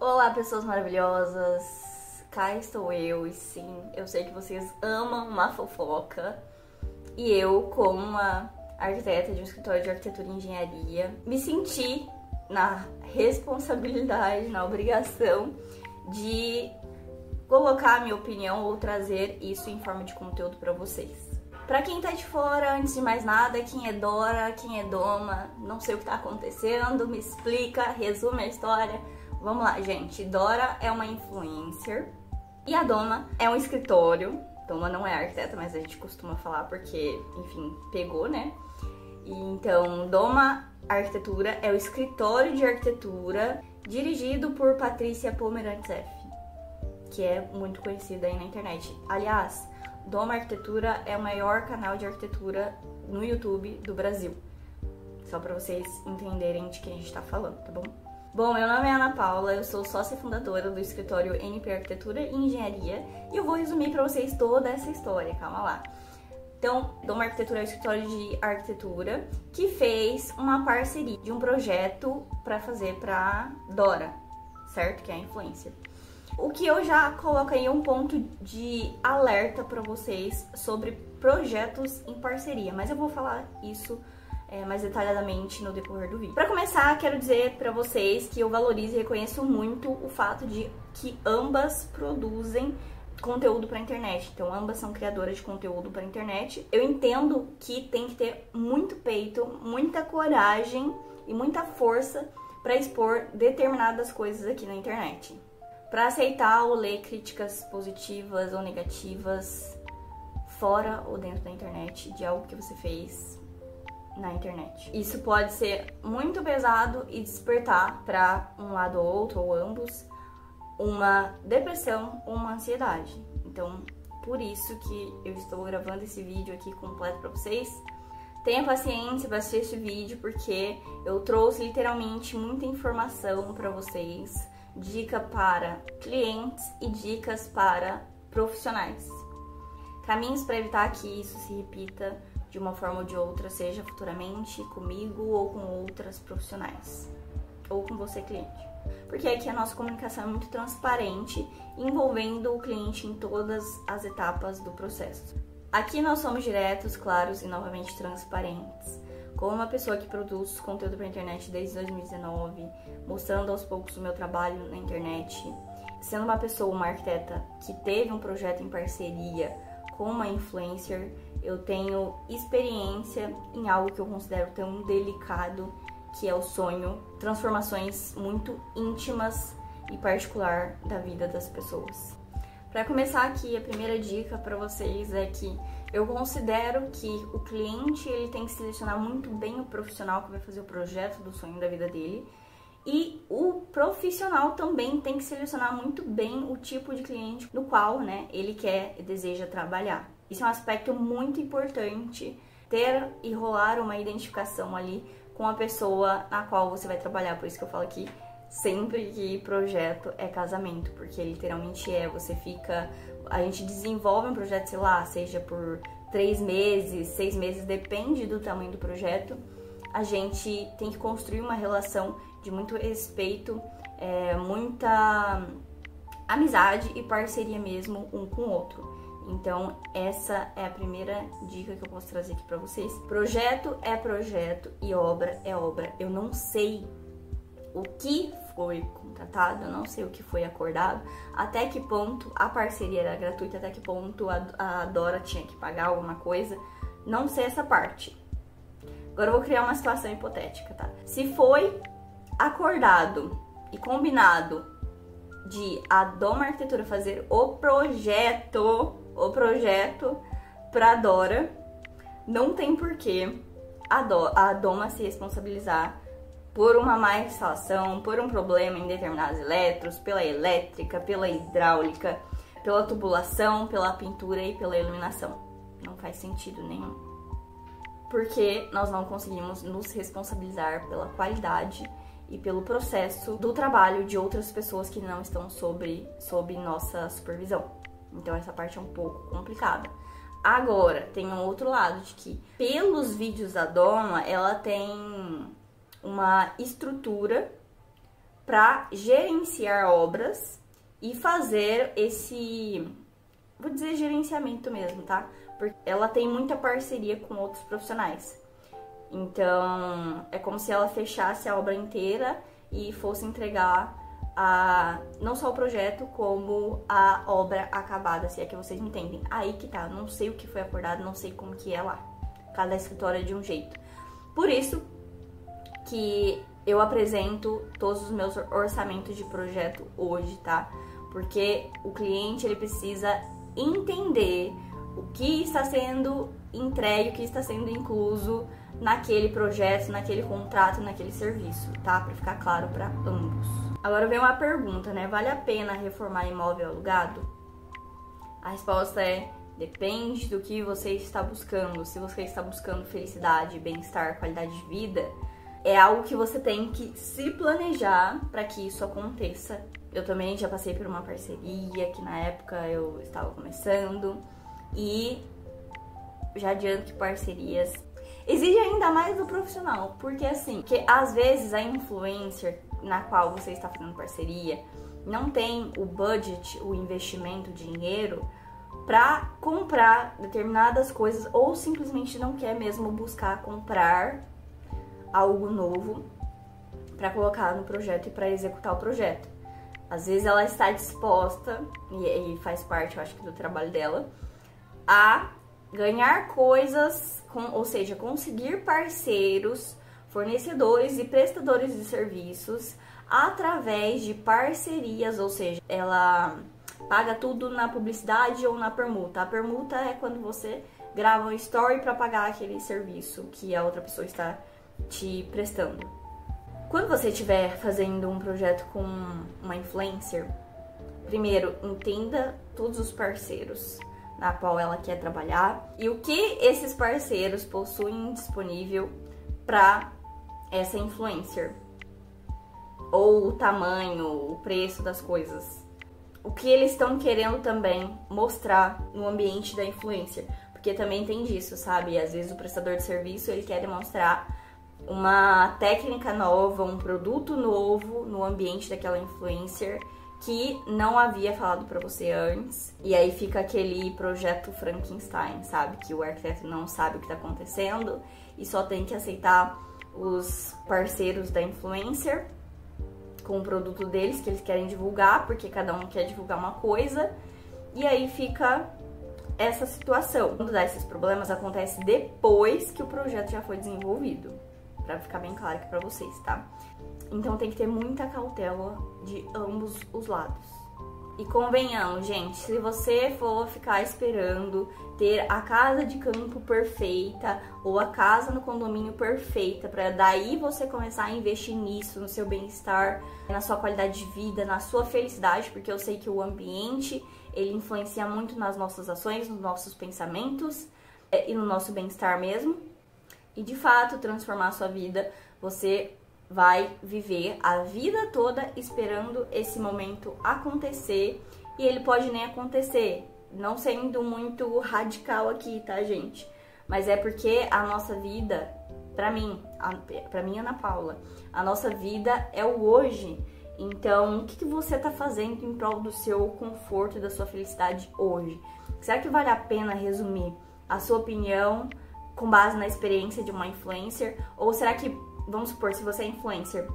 Olá, pessoas maravilhosas! Cá estou eu, e sim, eu sei que vocês amam uma fofoca. E eu, como uma arquiteta de um escritório de arquitetura e engenharia, me senti na responsabilidade, na obrigação de colocar a minha opinião ou trazer isso em forma de conteúdo para vocês. Pra quem tá de fora, antes de mais nada, quem é Dora, quem é Doma, não sei o que tá acontecendo, me explica, resume a história. Vamos lá, gente. Dora é uma influencer e a Doma é um escritório. Doma não é arquiteta, mas a gente costuma falar porque, enfim, pegou, né? E então, Doma Arquitetura é o escritório de arquitetura dirigido por Patrícia Pomerantes F, que é muito conhecida aí na internet. Aliás, Doma Arquitetura é o maior canal de arquitetura no YouTube do Brasil. Só pra vocês entenderem de quem a gente tá falando, tá bom? Bom, meu nome é Ana Paula, eu sou sócia fundadora do escritório NP Arquitetura e Engenharia e eu vou resumir pra vocês toda essa história, calma lá. Então, Doma Arquitetura é o escritório de arquitetura que fez uma parceria de um projeto pra fazer pra Dora, certo? Que é a influencer. O que eu já coloco aí um ponto de alerta pra vocês sobre projetos em parceria, mas eu vou falar isso mais detalhadamente no decorrer do vídeo. Para começar, quero dizer para vocês que eu valorizo e reconheço muito o fato de que ambas produzem conteúdo para internet. Então, ambas são criadoras de conteúdo para internet. Eu entendo que tem que ter muito peito, muita coragem e muita força para expor determinadas coisas aqui na internet. Para aceitar ou ler críticas positivas ou negativas fora ou dentro da internet de algo que você fez na internet. Isso pode ser muito pesado e despertar para um lado ou outro, ou ambos, uma depressão ou uma ansiedade. Então, por isso que eu estou gravando esse vídeo aqui completo para vocês. Tenha paciência para assistir esse vídeo, porque eu trouxe literalmente muita informação para vocês, dica para clientes e dicas para profissionais. Caminhos para evitar que isso se repita de uma forma ou de outra, seja futuramente comigo ou com outras profissionais, ou com você, cliente. Porque aqui a nossa comunicação é muito transparente, envolvendo o cliente em todas as etapas do processo. Aqui nós somos diretos, claros e novamente transparentes. Como uma pessoa que produz conteúdo para a internet desde 2019, mostrando aos poucos o meu trabalho na internet, sendo uma pessoa, uma arquiteta que teve um projeto em parceria com uma influencer, eu tenho experiência em algo que eu considero tão delicado, que é o sonho, transformações muito íntimas e particular da vida das pessoas. Para começar aqui, a primeira dica para vocês é que eu considero que o cliente ele tem que selecionar muito bem o profissional que vai fazer o projeto do sonho da vida dele, e o profissional também tem que selecionar muito bem o tipo de cliente no qual, né, ele quer e deseja trabalhar. Isso é um aspecto muito importante, ter e rolar uma identificação ali com a pessoa na qual você vai trabalhar. Por isso que eu falo aqui sempre que projeto é casamento, porque literalmente a gente desenvolve um projeto, sei lá, seja por 3 meses, 6 meses, depende do tamanho do projeto. A gente tem que construir uma relação de muito respeito, muita amizade e parceria mesmo um com o outro. Então, essa é a primeira dica que eu posso trazer aqui pra vocês. Projeto e obra é obra. Eu não sei o que foi contratado, eu não sei o que foi acordado, até que ponto a parceria era gratuita, até que ponto a Dora tinha que pagar alguma coisa. Não sei essa parte. Agora eu vou criar uma situação hipotética, tá? Se foi acordado e combinado de a Doma Arquitetura fazer o projeto pra Dora, não tem porquê a Doma se responsabilizar por uma má instalação, por um problema em determinados elétrons, pela elétrica, pela hidráulica, pela tubulação, pela pintura e pela iluminação. Não faz sentido nenhum. Porque nós não conseguimos nos responsabilizar pela qualidade e pelo processo do trabalho de outras pessoas que não estão sob nossa supervisão. Então essa parte é um pouco complicada. Agora, tem um outro lado de que, pelos vídeos da Doma, ela tem uma estrutura para gerenciar obras e fazer esse, vou dizer, gerenciamento mesmo, tá? Porque ela tem muita parceria com outros profissionais. Então, é como se ela fechasse a obra inteira e fosse entregar não só o projeto, como a obra acabada, se é que vocês entendem. Aí que tá, não sei o que foi acordado, não sei como que é lá. Cada escritório é de um jeito. Por isso que eu apresento todos os meus orçamentos de projeto hoje, tá? Porque o cliente, ele precisa entender o que está sendo entregue, o que está sendo incluso naquele projeto, naquele contrato, naquele serviço, tá? Pra ficar claro para ambos. Agora vem uma pergunta, né? Vale a pena reformar imóvel alugado? A resposta é: depende do que você está buscando. Se você está buscando felicidade, bem-estar, qualidade de vida, é algo que você tem que se planejar para que isso aconteça. Eu também já passei por uma parceria que na época eu estava começando, e já adianto que parcerias exige ainda mais do profissional, porque assim, que às vezes a influencer na qual você está fazendo parceria não tem o budget, o investimento, o dinheiro para comprar determinadas coisas, ou simplesmente não quer mesmo buscar comprar algo novo para colocar no projeto e para executar o projeto. Às vezes ela está disposta, e faz parte, eu acho que, do trabalho dela, a ganhar coisas, ou seja, conseguir parceiros, fornecedores e prestadores de serviços através de parcerias, ou seja, ela paga tudo na publicidade ou na permuta. A permuta é quando você grava um story para pagar aquele serviço que a outra pessoa está te prestando. Quando você estiver fazendo um projeto com uma influencer, primeiro entenda todos os parceiros na qual ela quer trabalhar e o que esses parceiros possuem disponível para essa influencer, ou o tamanho, o preço das coisas, o que eles estão querendo também mostrar no ambiente da influencer, porque também tem disso, sabe? Às vezes o prestador de serviço, ele quer demonstrar uma técnica nova, um produto novo no ambiente daquela influencer que não havia falado pra você antes. E aí fica aquele projeto Frankenstein, sabe? Que o arquiteto não sabe o que tá acontecendo e só tem que aceitar os parceiros da influencer com o produto deles que eles querem divulgar, porque cada um quer divulgar uma coisa. E aí fica essa situação. Quando dá esses problemas, acontece depois que o projeto já foi desenvolvido. Pra ficar bem claro aqui pra vocês, tá? Então tem que ter muita cautela de ambos os lados. E convenhamos, gente, se você for ficar esperando ter a casa de campo perfeita ou a casa no condomínio perfeita para daí você começar a investir nisso, no seu bem-estar, na sua qualidade de vida, na sua felicidade, porque eu sei que o ambiente, ele influencia muito nas nossas ações, nos nossos pensamentos e no nosso bem-estar mesmo. E de fato transformar a sua vida, você vai viver a vida toda esperando esse momento acontecer, e ele pode nem acontecer, não sendo muito radical aqui, tá, gente? Mas é porque a nossa vida, pra mim, Ana Paula, a nossa vida é o hoje. Então, o que você tá fazendo em prol do seu conforto e da sua felicidade hoje? Será que vale a pena resumir a sua opinião com base na experiência de uma influencer? Ou será que, vamos supor, se você é influencer,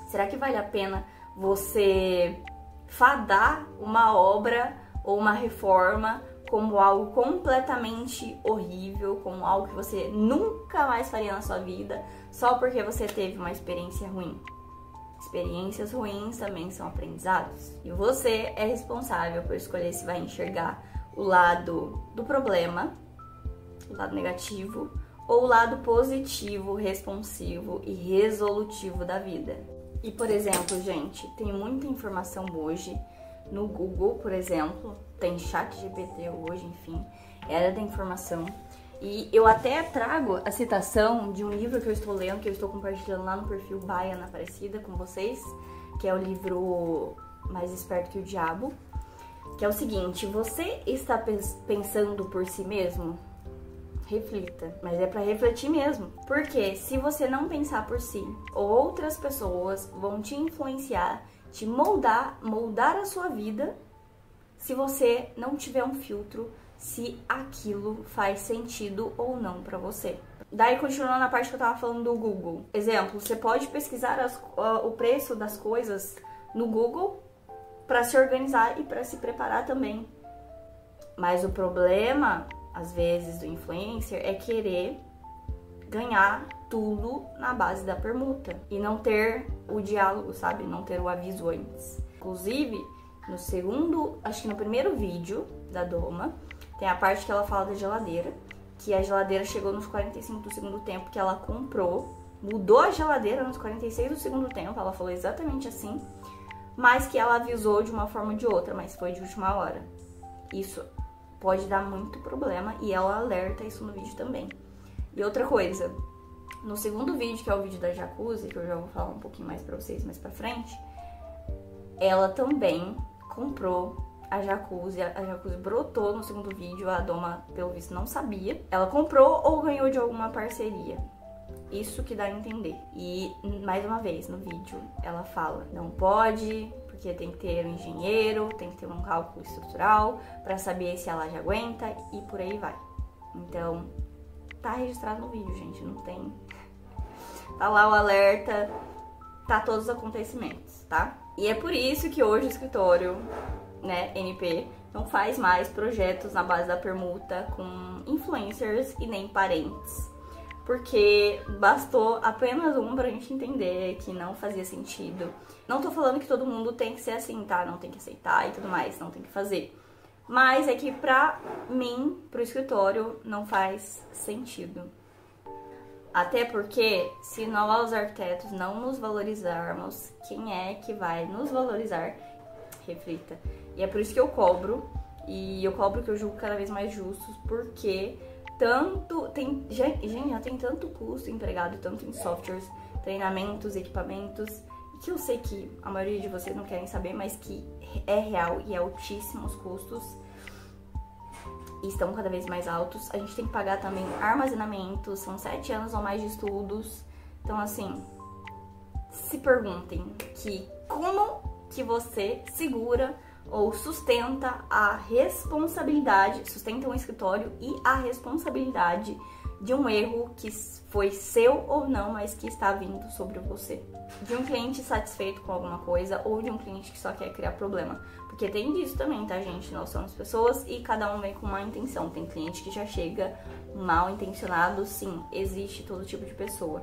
será que vale a pena você fadar uma obra ou uma reforma como algo completamente horrível, como algo que você nunca mais faria na sua vida, só porque você teve uma experiência ruim? Experiências ruins também são aprendizados. E você é responsável por escolher se vai enxergar o lado do problema, o lado negativo, ou o lado positivo, responsivo e resolutivo da vida. E, por exemplo, gente, tem muita informação hoje no Google, por exemplo, tem ChatGPT hoje, enfim, era da informação. E eu até trago a citação de um livro que eu estou lendo, que eu estou compartilhando lá no perfil By Ana Aparecida com vocês, que é o livro Mais Esperto que o Diabo, que é o seguinte: você está pensando por si mesmo? reflita. Mas é pra refletir mesmo. Porque se você não pensar por si, outras pessoas vão te influenciar, te moldar a sua vida, se você não tiver um filtro, se aquilo faz sentido ou não pra você. Daí, continuando na parte que eu tava falando do Google. Exemplo, você pode pesquisar o preço das coisas no Google pra se organizar e pra se preparar também. Mas o problema, às vezes, do influencer é querer ganhar tudo na base da permuta e não ter o diálogo, sabe? Não ter o aviso antes. Inclusive, acho que no primeiro vídeo da Doma, tem a parte que ela fala da geladeira, que a geladeira chegou nos 45 do segundo tempo que ela comprou, mudou a geladeira nos 46 do segundo tempo, ela falou exatamente assim, mas que ela avisou de uma forma ou de outra, mas foi de última hora. Isso pode dar muito problema e ela alerta isso no vídeo também. E outra coisa, no segundo vídeo, que é o vídeo da jacuzzi, que eu já vou falar um pouquinho mais pra vocês mais pra frente, ela também comprou a jacuzzi brotou no segundo vídeo, a Doma, pelo visto, não sabia. Ela comprou ou ganhou de alguma parceria. Isso que dá a entender. E, mais uma vez, no vídeo, ela fala, não pode, porque tem que ter um engenheiro, tem que ter um cálculo estrutural pra saber se a laje aguenta e por aí vai. Então, tá registrado no vídeo, gente, não tem... Tá lá o alerta, tá todos os acontecimentos, tá? E é por isso que hoje o escritório, né, NP, não faz mais projetos na base da permuta com influencers e nem parentes. Porque bastou apenas um pra gente entender que não fazia sentido. Não tô falando que todo mundo tem que ser assim, tá? Não tem que aceitar e tudo mais, não tem que fazer. Mas é que pra mim, pro escritório, não faz sentido. Até porque, se nós arquitetos não nos valorizarmos, quem é que vai nos valorizar? Reflita. E é por isso que eu cobro, e eu cobro que eu julgo cada vez mais justos, porque já tem tanto custo empregado, tanto em softwares, treinamentos, equipamentos, que eu sei que a maioria de vocês não querem saber, mas que é real e é altíssimo os custos, e estão cada vez mais altos. A gente tem que pagar também armazenamento, são 7 anos ou mais de estudos. Então, assim, se perguntem que como que você segura ou sustenta a responsabilidade, sustenta um escritório e a responsabilidade de um erro que foi seu ou não, mas que está vindo sobre você. De um cliente satisfeito com alguma coisa ou de um cliente que só quer criar problema. Porque tem disso também, tá, gente? Nós somos pessoas e cada um vem com uma intenção. Tem cliente que já chega mal intencionado, sim, existe todo tipo de pessoa.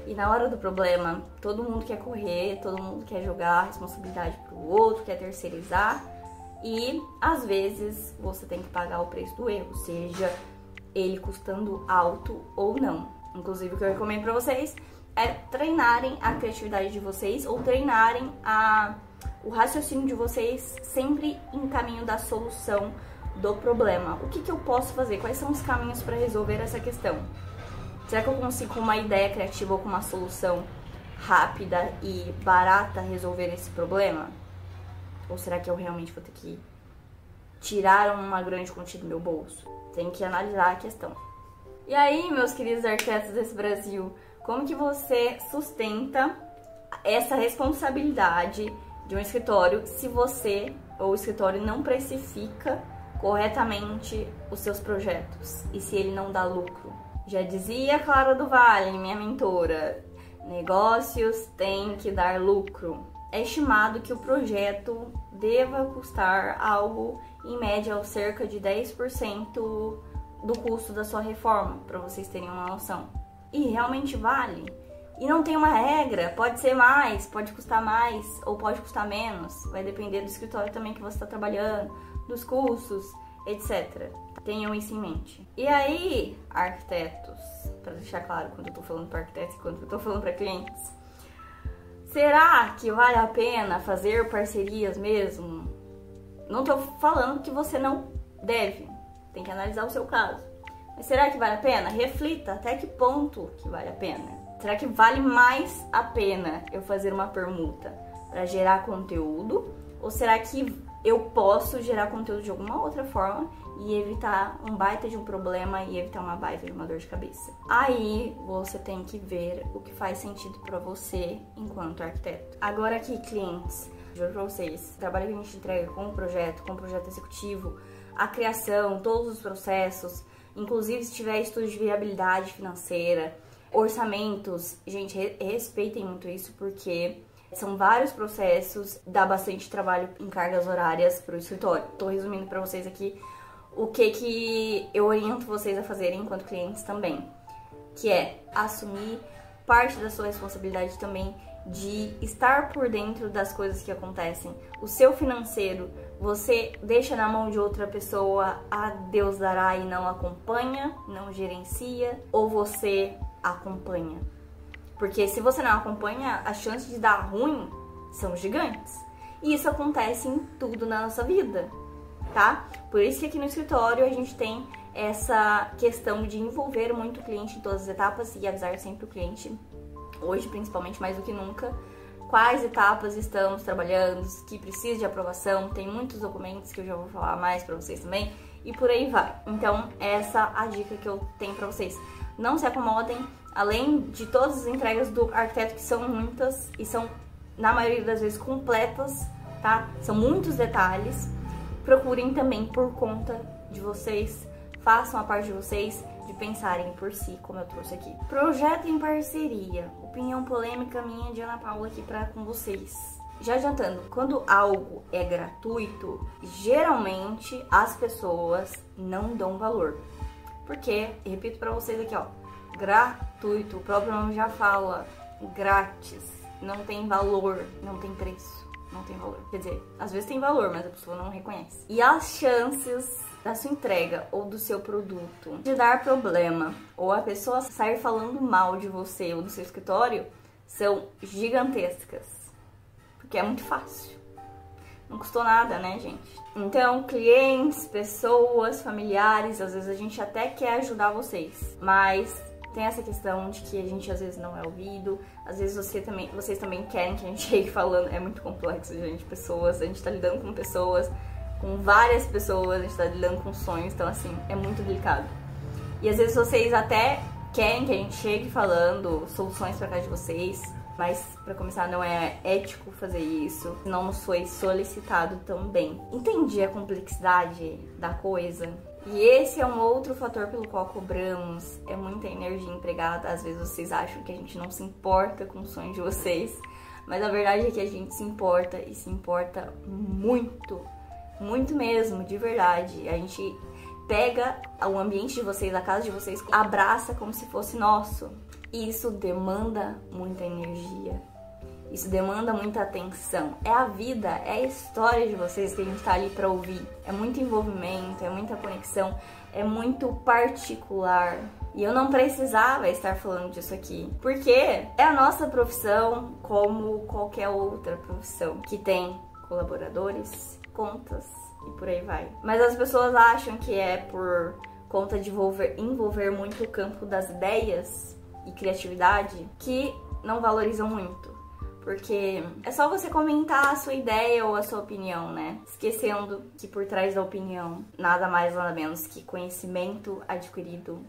E na hora do problema, todo mundo quer correr, todo mundo quer jogar a responsabilidade pro outro, quer terceirizar. E, às vezes, você tem que pagar o preço do erro, seja ele custando alto ou não. Inclusive, o que eu recomendo pra vocês é treinarem a criatividade de vocês ou treinarem o raciocínio de vocês sempre em caminho da solução do problema. O que eu posso fazer? Quais são os caminhos para resolver essa questão? Será que eu consigo, com uma ideia criativa ou com uma solução rápida e barata, resolver esse problema? Ou será que eu realmente vou ter que tirar uma grande quantia do meu bolso? Tem que analisar a questão. E aí, meus queridos arquitetos desse Brasil, como que você sustenta essa responsabilidade de um escritório se você ou o escritório não precifica corretamente os seus projetos e se ele não dá lucro? Já dizia Clara do Valle, minha mentora, negócios têm que dar lucro. É estimado que o projeto deva custar algo, em média, cerca de 10% do custo da sua reforma, para vocês terem uma noção. E realmente vale. E não tem uma regra, pode ser mais, pode custar mais ou pode custar menos. Vai depender do escritório também que você está trabalhando, dos custos, etc. Tenham isso em mente. E aí, arquitetos, para deixar claro quando eu tô falando para arquitetos e quando eu tô falando para clientes, será que vale a pena fazer parcerias mesmo? Não tô falando que você não deve, tem que analisar o seu caso. Mas será que vale a pena? Reflita até que ponto que vale a pena. Será que vale mais a pena eu fazer uma permuta para gerar conteúdo? Ou será que eu posso gerar conteúdo de alguma outra forma e evitar um baita de um problema e evitar uma baita de uma dor de cabeça. Aí você tem que ver o que faz sentido pra você enquanto arquiteto. Agora aqui, clientes, juro pra vocês, o trabalho que a gente entrega com o projeto executivo, a criação, todos os processos, inclusive se tiver estudo de viabilidade financeira, orçamentos, gente, respeitem muito isso porque são vários processos, dá bastante trabalho em cargas horárias pro escritório. Tô resumindo pra vocês aqui o que eu oriento vocês a fazerem enquanto clientes também, que é assumir parte da sua responsabilidade também de estar por dentro das coisas que acontecem. O seu financeiro, você deixa na mão de outra pessoa, a Deus dará e não acompanha, não gerencia, ou você acompanha? Porque se você não acompanha, as chances de dar ruim são gigantes. E isso acontece em tudo na nossa vida, tá? Por isso que aqui no escritório a gente tem essa questão de envolver muito o cliente em todas as etapas e avisar sempre o cliente, hoje principalmente mais do que nunca, quais etapas estamos trabalhando, que precisa de aprovação, tem muitos documentos que eu já vou falar mais pra vocês também, e por aí vai. Então essa é a dica que eu tenho pra vocês. Não se acomodem, além de todas as entregas do arquiteto, que são muitas e são, na maioria das vezes, completas, tá? São muitos detalhes. Procurem também por conta de vocês, façam a parte de vocês de pensarem por si, como eu trouxe aqui. Projeto em parceria, opinião polêmica minha de Ana Paula aqui com vocês. Já adiantando, quando algo é gratuito, geralmente as pessoas não dão valor. Porque, repito pra vocês aqui, ó, gratuito, o próprio nome já fala, grátis, não tem valor, não tem preço, não tem valor. Quer dizer, às vezes tem valor, mas a pessoa não reconhece. E as chances da sua entrega ou do seu produto de dar problema, ou a pessoa sair falando mal de você ou do seu escritório, são gigantescas. Porque é muito fácil. Não custou nada, né, gente? Então, clientes, pessoas, familiares, às vezes a gente até quer ajudar vocês, mas tem essa questão de que a gente às vezes não é ouvido, às vezes vocês também querem que a gente chegue falando, é muito complexo, gente, pessoas, a gente tá lidando com pessoas, com várias pessoas, a gente tá lidando com sonhos, então assim, é muito delicado. E às vezes vocês até querem que a gente chegue falando soluções pra casa de vocês, mas pra começar não é ético fazer isso, não nos foi solicitado também. Entendi a complexidade da coisa? E esse é um outro fator pelo qual cobramos, é muita energia empregada. Às vezes vocês acham que a gente não se importa com os sonhos de vocês, mas a verdade é que a gente se importa e se importa muito, muito mesmo, de verdade. A gente pega o ambiente de vocês, a casa de vocês, abraça como se fosse nosso. E isso demanda muita energia, isso demanda muita atenção. É a vida, é a história de vocês que a gente tá ali pra ouvir. É muito envolvimento, é muita conexão, é muito particular. E eu não precisava estar falando disso aqui, porque é a nossa profissão como qualquer outra profissão, que tem colaboradores, contas e por aí vai. Mas as pessoas acham que é por conta de envolver muito o campo das ideias e criatividade, que não valorizam muito. Porque é só você comentar a sua ideia ou a sua opinião, né? Esquecendo que por trás da opinião, nada mais nada menos que conhecimento adquirido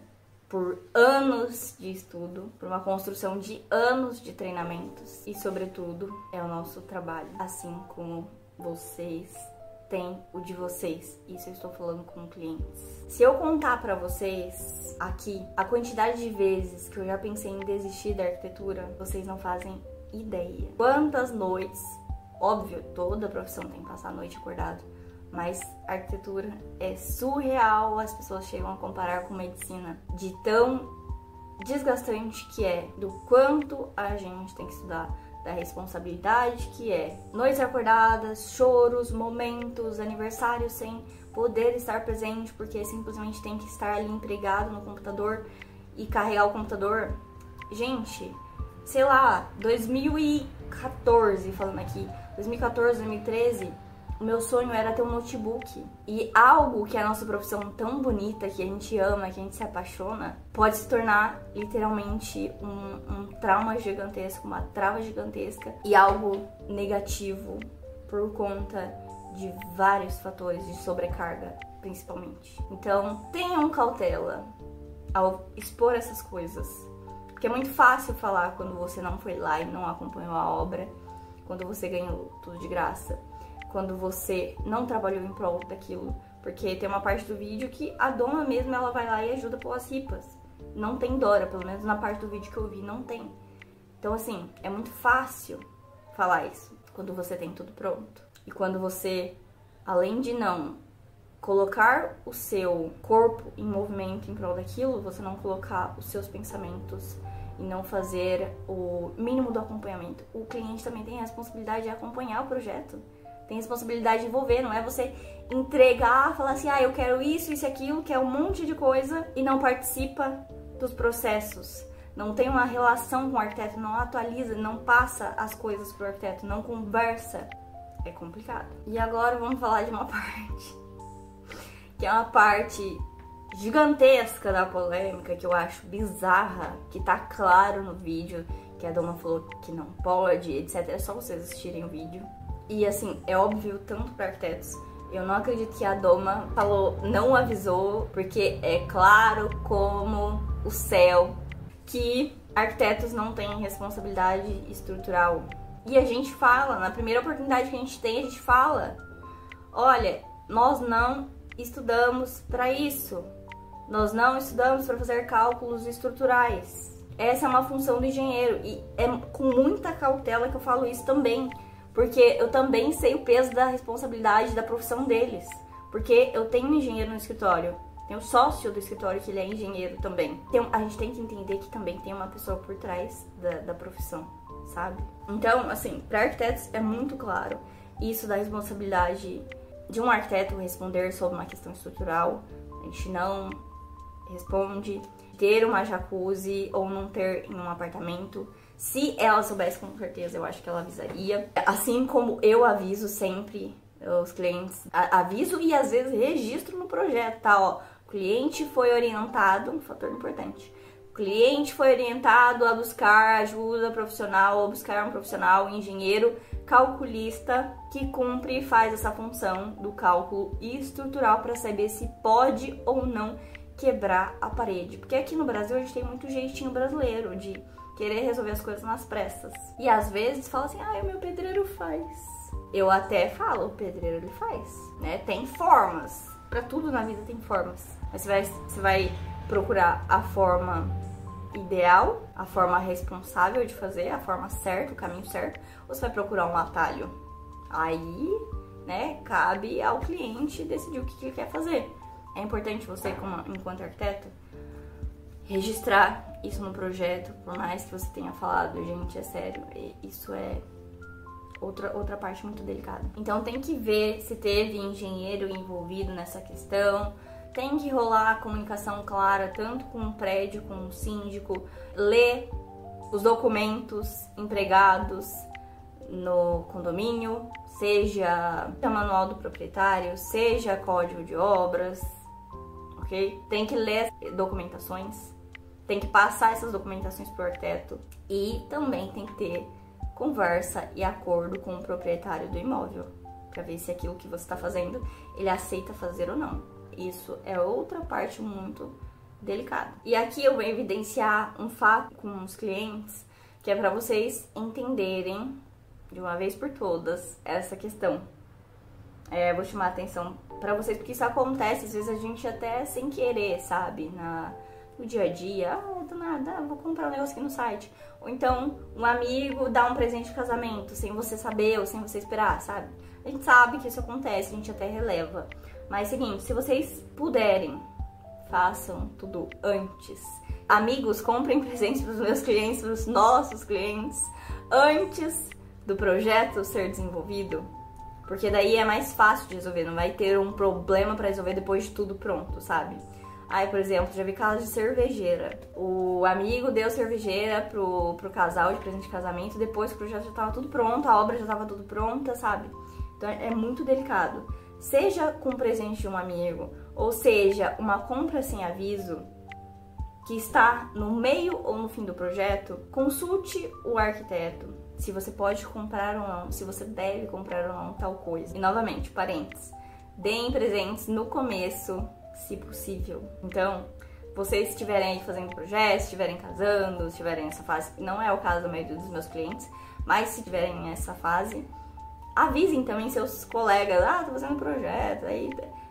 por anos de estudo, por uma construção de anos de treinamentos. E, sobretudo, é o nosso trabalho. Assim como vocês têm o de vocês. Isso eu estou falando com clientes. Se eu contar pra vocês aqui a quantidade de vezes que eu já pensei em desistir da arquitetura, vocês não fazem ideia. Quantas noites, óbvio, toda profissão tem que passar a noite acordado, mas a arquitetura é surreal, as pessoas chegam a comparar com medicina, de tão desgastante que é, do quanto a gente tem que estudar, da responsabilidade que é. Noites acordadas, choros, momentos, aniversários sem poder estar presente porque simplesmente tem que estar ali empregado no computador e carregar o computador. Gente, sei lá, 2014, falando aqui, 2014, 2013, o meu sonho era ter um notebook. E algo que é a nossa profissão tão bonita, que a gente ama, que a gente se apaixona, pode se tornar literalmente um trauma gigantesco, uma trava gigantesca e algo negativo por conta de vários fatores de sobrecarga, principalmente. Então, tenham cautela ao expor essas coisas, porque é muito fácil falar quando você não foi lá e não acompanhou a obra, quando você ganhou tudo de graça, quando você não trabalhou em prol daquilo, porque tem uma parte do vídeo que a dona mesmo, ela vai lá e ajuda pelas ripas. Não tem Dora, pelo menos na parte do vídeo que eu vi, não tem. Então, assim, é muito fácil falar isso quando você tem tudo pronto. E quando você, além de não colocar o seu corpo em movimento em prol daquilo, você não colocar os seus pensamentos e não fazer o mínimo do acompanhamento. O cliente também tem a responsabilidade de acompanhar o projeto. Tem a responsabilidade de envolver, não é você entregar, falar assim, eu quero isso, isso e aquilo, quer um monte de coisa e não participa dos processos. Não tem uma relação com o arquiteto, não atualiza, não passa as coisas pro arquiteto, não conversa. É complicado. E agora vamos falar de uma parte, que é uma parte gigantesca da polêmica, que eu acho bizarra, que tá claro no vídeo, que a dona falou que não pode, etc. É só vocês assistirem o vídeo. E assim, é óbvio tanto para arquitetos. Eu não acredito que a Doma falou, não avisou, porque é claro como o céu que arquitetos não têm responsabilidade estrutural. E a gente fala, na primeira oportunidade que a gente tem, a gente fala, olha, nós não estudamos para isso. Nós não estudamos para fazer cálculos estruturais. Essa é uma função do engenheiro e é com muita cautela que eu falo isso também. Porque eu também sei o peso da responsabilidade da profissão deles. Porque eu tenho um engenheiro no escritório, tenho um sócio do escritório que ele é engenheiro também. A gente tem que entender que também tem uma pessoa por trás da profissão, sabe? Então, assim, para arquitetos é muito claro isso da responsabilidade de um arquiteto responder sobre uma questão estrutural. A gente não responde ter uma jacuzzi ou não ter em um apartamento. Se ela soubesse, com certeza, eu acho que ela avisaria. Assim como eu aviso sempre os clientes, aviso e às vezes registro no projeto, tá? Ó, o cliente foi orientado, um fator importante. O cliente foi orientado a buscar ajuda profissional, ou buscar um profissional, um engenheiro calculista que cumpre e faz essa função do cálculo estrutural para saber se pode ou não quebrar a parede. Porque aqui no Brasil a gente tem muito jeitinho brasileiro de querer resolver as coisas nas pressas. E às vezes fala assim, o meu pedreiro faz. Eu até falo, o pedreiro ele faz, né? Tem formas. Pra tudo na vida tem formas. Mas você vai procurar a forma ideal, a forma responsável de fazer, a forma certa, o caminho certo, ou você vai procurar um atalho? Aí, né, cabe ao cliente decidir o que ele quer fazer. É importante você, enquanto arquiteto, registrar isso no projeto, por mais que você tenha falado, gente, é sério, isso é outra parte muito delicada. Então tem que ver se teve engenheiro envolvido nessa questão, tem que rolar a comunicação clara, tanto com o prédio, com o síndico, ler os documentos empregados no condomínio, seja o manual do proprietário, seja código de obras, ok? Tem que ler documentações, tem que passar essas documentações para o arquiteto e também tem que ter conversa e acordo com o proprietário do imóvel para ver se aquilo que você está fazendo ele aceita fazer ou não. Isso é outra parte muito delicada. E aqui eu vou evidenciar um fato com os clientes que é para vocês entenderem de uma vez por todas essa questão. Vou chamar a atenção para vocês porque isso acontece às vezes a gente até sem querer, sabe, no dia a dia, do nada, vou comprar um negócio aqui no site. Ou então, um amigo dá um presente de casamento, sem você saber ou sem você esperar, sabe? A gente sabe que isso acontece, a gente até releva. Mas, seguinte, se vocês puderem, façam tudo antes. Amigos, comprem presentes para os meus clientes, para os nossos clientes, antes do projeto ser desenvolvido. Porque daí é mais fácil de resolver, não vai ter um problema para resolver depois de tudo pronto, sabe? Aí, por exemplo, já vi casos de cervejeira. O amigo deu cervejeira pro casal de presente de casamento, depois que o projeto já tava tudo pronto, a obra já tava tudo pronta, sabe? Então é muito delicado. Seja com presente de um amigo, ou seja, uma compra sem aviso, que está no meio ou no fim do projeto, consulte o arquiteto. se você pode comprar ou não, se você deve comprar ou não tal coisa. E novamente, parênteses, deem presentes no começo, se possível. Então, vocês estiverem aí fazendo projetos, estiverem casando, estiverem nessa fase, não é o caso da maioria dos meus clientes, mas se estiverem nessa fase, avisem também seus colegas, tô fazendo projeto, aí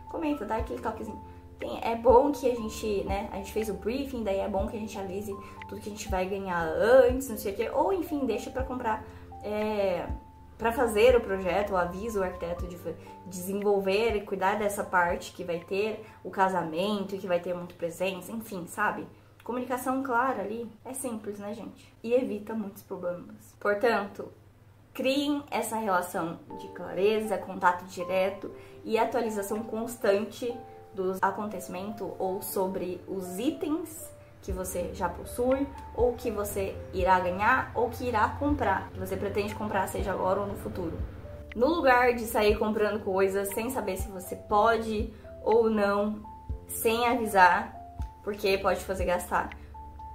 comenta, dá aquele toquezinho. É bom que a gente, né, a gente fez o briefing, daí é bom que a gente avise tudo que a gente vai ganhar antes, não sei o que, ou enfim, deixa pra comprar, pra fazer o projeto, avisa o arquiteto de desenvolver e cuidar dessa parte que vai ter o casamento e que vai ter muito presença, enfim, sabe? Comunicação clara ali é simples, né, gente? E evita muitos problemas. Portanto, criem essa relação de clareza, contato direto e atualização constante dos acontecimentos ou sobre os itens que você já possui, ou que você irá ganhar, ou que irá comprar, que você pretende comprar, seja agora ou no futuro. No lugar de sair comprando coisas sem saber se você pode ou não, sem avisar, porque pode fazer gastar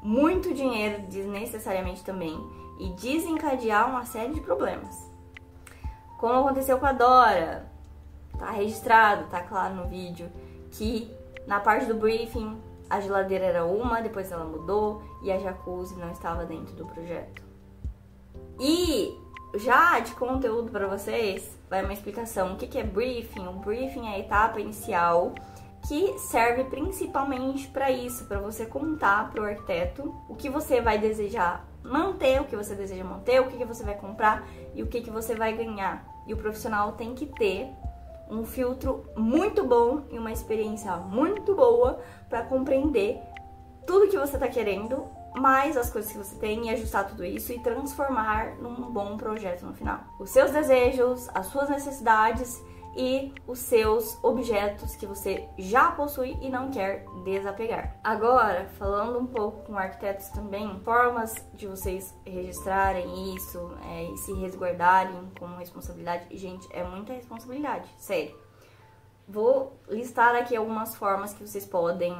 muito dinheiro desnecessariamente também e desencadear uma série de problemas. Como aconteceu com a Dora, tá registrado, tá claro no vídeo, que na parte do briefing a geladeira era uma, depois ela mudou e a jacuzzi não estava dentro do projeto. E já de conteúdo para vocês, vai uma explicação. O que é briefing? O briefing é a etapa inicial que serve principalmente para isso, para você contar para o arquiteto o que você vai desejar manter, o que você deseja manter, o que você vai comprar e o que você vai ganhar. E o profissional tem que ter um filtro muito bom e uma experiência muito boa para compreender tudo que você está querendo, mais as coisas que você tem, e ajustar tudo isso e transformar num bom projeto no final. Os seus desejos, as suas necessidades e os seus objetos que você já possui e não quer desapegar. Agora, falando um pouco com arquitetos também, formas de vocês registrarem isso e se resguardarem com responsabilidade. Gente, é muita responsabilidade, sério. Vou listar aqui algumas formas que vocês podem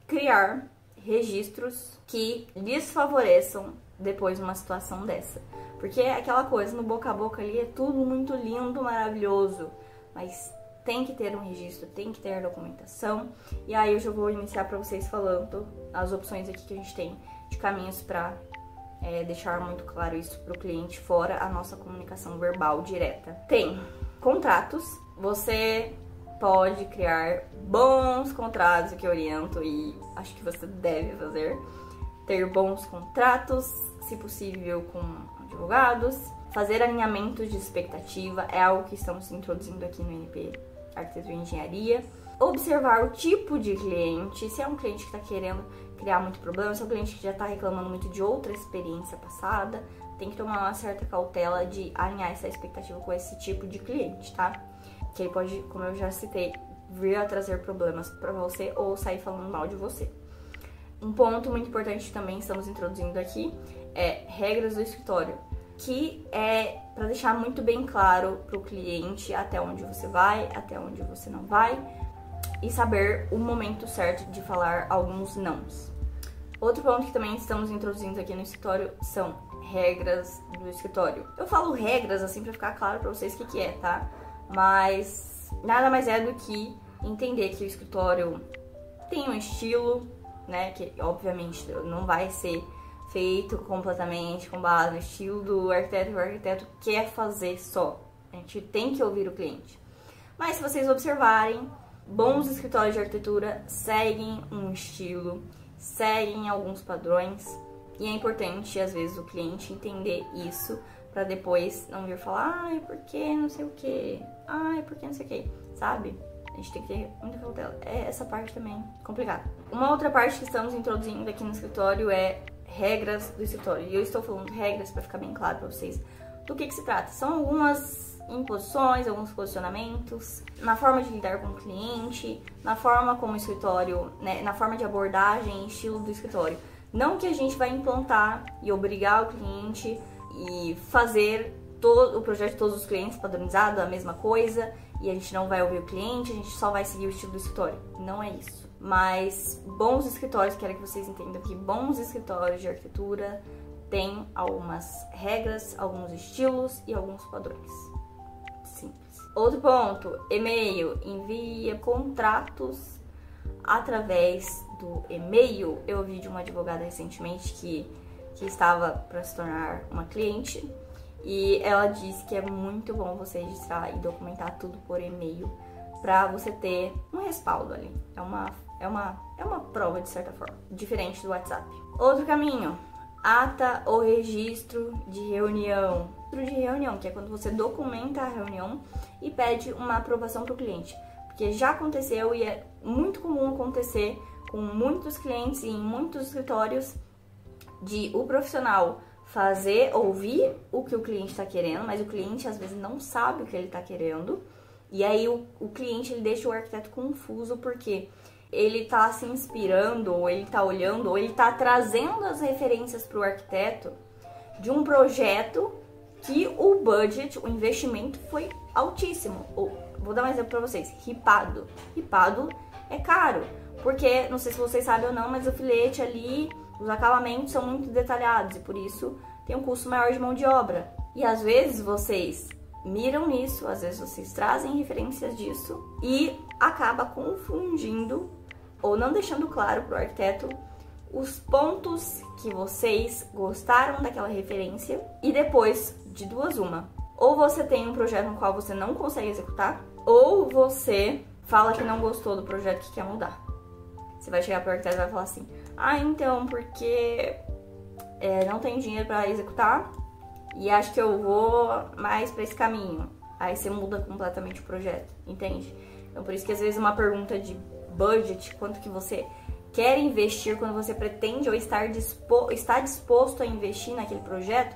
criar registros que desfavoreçam depois uma situação dessa. Porque é aquela coisa, no boca a boca ali é tudo muito lindo, maravilhoso, mas tem que ter um registro, tem que ter documentação. E aí eu já vou iniciar para vocês falando as opções aqui que a gente tem de caminhos para deixar muito claro isso para o cliente, fora a nossa comunicação verbal direta. Tem contratos, você pode criar bons contratos, que eu oriento e acho que você deve fazer. Ter bons contratos, se possível com advogados. Fazer alinhamento de expectativa é algo que estamos introduzindo aqui no NP Arquitetura e Engenharia. Observar o tipo de cliente, se é um cliente que está querendo criar muito problema, se é um cliente que já está reclamando muito de outra experiência passada, tem que tomar uma certa cautela de alinhar essa expectativa com esse tipo de cliente, tá? Que ele pode, como eu já citei, vir a trazer problemas para você ou sair falando mal de você. Um ponto muito importante também estamos introduzindo aqui é regras do escritório, que é para deixar muito bem claro para o cliente até onde você vai, até onde você não vai e saber o momento certo de falar alguns nãos. Outro ponto que também estamos introduzindo aqui no escritório são regras do escritório. Eu falo regras assim para ficar claro para vocês o que é, tá? Mas nada mais é do que entender que o escritório tem um estilo, né, que obviamente não vai ser feito completamente com base no estilo do arquiteto, que o arquiteto quer fazer só. A gente tem que ouvir o cliente. Mas se vocês observarem, bons escritórios de arquitetura seguem um estilo, seguem alguns padrões, e é importante às vezes o cliente entender isso para depois não vir falar, ai, por que não sei o que, ai, por que não sei o que, sabe? A gente tem que ter muita cautela. Essa parte também é complicada. Uma outra parte que estamos introduzindo aqui no escritório é regras do escritório. E eu estou falando regras para ficar bem claro para vocês do que se trata. São algumas imposições, alguns posicionamentos, na forma de lidar com o cliente, na forma como o escritório, né, na forma de abordagem e estilo do escritório. Não que a gente vai implantar e obrigar o cliente e fazer todo o projeto de todos os clientes padronizado, a mesma coisa, e a gente não vai ouvir o cliente, a gente só vai seguir o estilo do escritório. Não é isso. Mas bons escritórios, quero que vocês entendam que bons escritórios de arquitetura tem algumas regras, alguns estilos e alguns padrões. Simples. Outro ponto, e-mail. Envia contratos através do e-mail. Eu ouvi de uma advogada recentemente que estava para se tornar uma cliente e ela disse que é muito bom você registrar e documentar tudo por e-mail para você ter um respaldo ali. É uma prova de certa forma, diferente do WhatsApp. Outro caminho, ata ou registro de reunião. Registro de reunião, que é quando você documenta a reunião e pede uma aprovação para o cliente. Porque já aconteceu e é muito comum acontecer com muitos clientes e em muitos escritórios de o profissional ouvir o que o cliente está querendo, mas o cliente às vezes não sabe o que ele está querendo. E aí o cliente ele deixa o arquiteto confuso porque ele tá se inspirando, ou ele tá olhando, ou ele tá trazendo as referências para o arquiteto de um projeto que o budget, o investimento foi altíssimo. Vou dar um exemplo para vocês, ripado. Ripado é caro, porque, não sei se vocês sabem ou não, mas o filete ali, os acabamentos são muito detalhados e por isso tem um custo maior de mão de obra. E às vezes vocês miram nisso, às vezes vocês trazem referências disso e acaba confundindo ou não deixando claro para o arquiteto os pontos que vocês gostaram daquela referência e depois, de duas uma, ou você tem um projeto no qual você não consegue executar, ou você fala que não gostou do projeto que quer mudar. Você vai chegar para o arquiteto e vai falar assim, então, porque não tem dinheiro para executar e acho que eu vou mais para esse caminho. Aí você muda completamente o projeto, entende? Então, por isso que às vezes uma pergunta de budget, quanto que você quer investir, quando você pretende ou está disposto a investir naquele projeto,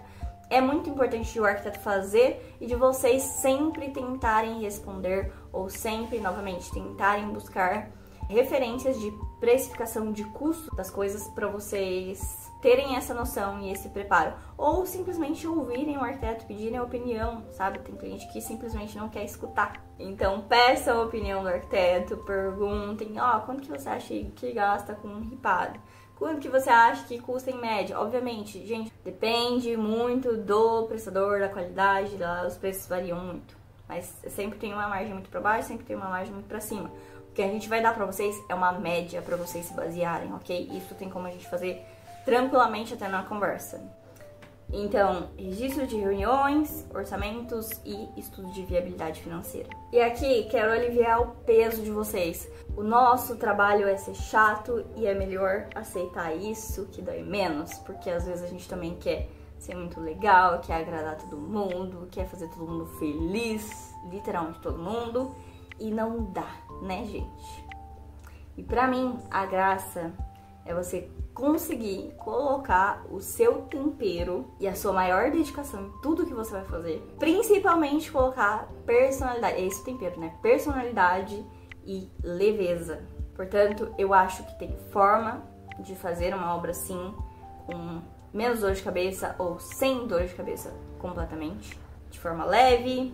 é muito importante de o arquiteto fazer e de vocês sempre tentarem responder ou sempre, novamente, tentarem buscar referências de precificação de custo das coisas para vocês terem essa noção e esse preparo. Ou simplesmente ouvirem o arquiteto, pedirem a opinião, sabe? Tem cliente que simplesmente não quer escutar. Então, peçam a opinião do arquiteto, perguntem, quanto que você acha que gasta com um ripado? Quanto que você acha que custa em média? Obviamente, gente, depende muito do prestador, da qualidade, os preços variam muito. Mas sempre tem uma margem muito para baixo, sempre tem uma margem muito para cima. O que a gente vai dar para vocês é uma média para vocês se basearem, ok? Isso tem como a gente fazer tranquilamente até na conversa. Então, registro de reuniões, orçamentos e estudo de viabilidade financeira. E aqui, quero aliviar o peso de vocês. O nosso trabalho é ser chato e é melhor aceitar isso, que dói menos, porque às vezes a gente também quer ser muito legal, quer agradar todo mundo, quer fazer todo mundo feliz, literalmente todo mundo, e não dá, né, gente? E pra mim, a graça é você conseguir colocar o seu tempero e a sua maior dedicação em tudo que você vai fazer. Principalmente colocar personalidade. É esse o tempero, né? Personalidade e leveza. Portanto, eu acho que tem forma de fazer uma obra assim, com menos dor de cabeça ou sem dor de cabeça completamente. De forma leve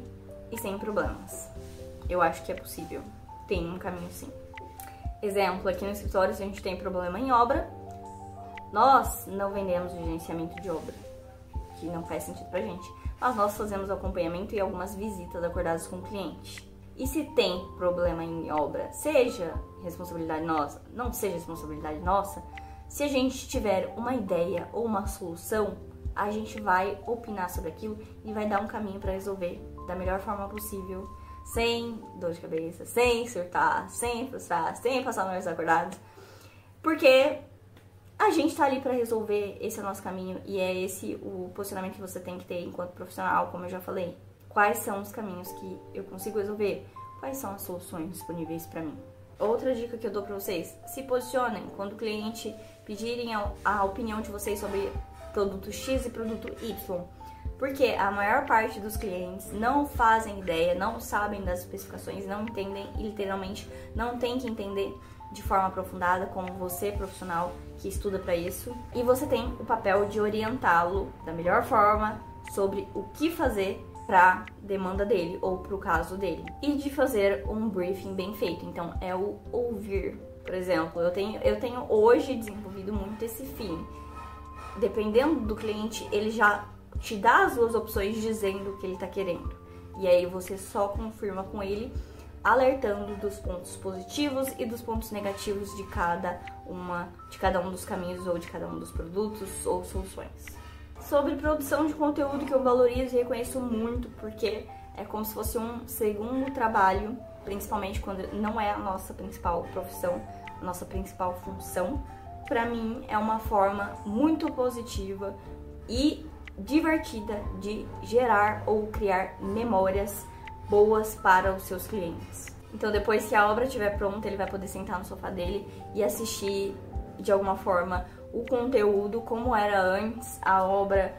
e sem problemas. Eu acho que é possível. Tem um caminho sim. Exemplo, aqui no escritório, se a gente tem problema em obra, nós não vendemos o gerenciamento de obra, que não faz sentido pra gente, mas nós fazemos acompanhamento e algumas visitas acordadas com o cliente. E se tem problema em obra, seja responsabilidade nossa, não seja responsabilidade nossa, se a gente tiver uma ideia ou uma solução, a gente vai opinar sobre aquilo e vai dar um caminho para resolver da melhor forma possível, sem dor de cabeça, sem surtar, sem frustrar, sem passar noites acordados, porque a gente tá ali pra resolver, esse é o nosso caminho e é esse o posicionamento que você tem que ter enquanto profissional, como eu já falei. Quais são os caminhos que eu consigo resolver? Quais são as soluções disponíveis pra mim? Outra dica que eu dou pra vocês, se posicionem quando o cliente pedirem a opinião de vocês sobre produto X e produto Y. Porque a maior parte dos clientes não fazem ideia, não sabem das especificações, não entendem e literalmente não tem que entender de forma aprofundada como você, profissional, que estuda para isso. E você tem o papel de orientá-lo da melhor forma sobre o que fazer para demanda dele ou para o caso dele. E de fazer um briefing bem feito. Então, é o ouvir. Por exemplo, eu tenho hoje desenvolvido muito esse feeling. dependendo do cliente, ele já te dá as duas opções dizendo o que ele tá querendo. E aí você só confirma com ele, alertando dos pontos positivos e dos pontos negativos de cada um dos caminhos ou de cada um dos produtos ou soluções. Sobre produção de conteúdo, que eu valorizo e reconheço muito, porque é como se fosse um segundo trabalho, principalmente quando não é a nossa principal profissão, a nossa principal função. Pra mim é uma forma muito positiva e divertida de gerar ou criar memórias boas para os seus clientes. Então depois que a obra estiver pronta, ele vai poder sentar no sofá dele e assistir de alguma forma o conteúdo, como era antes, a obra,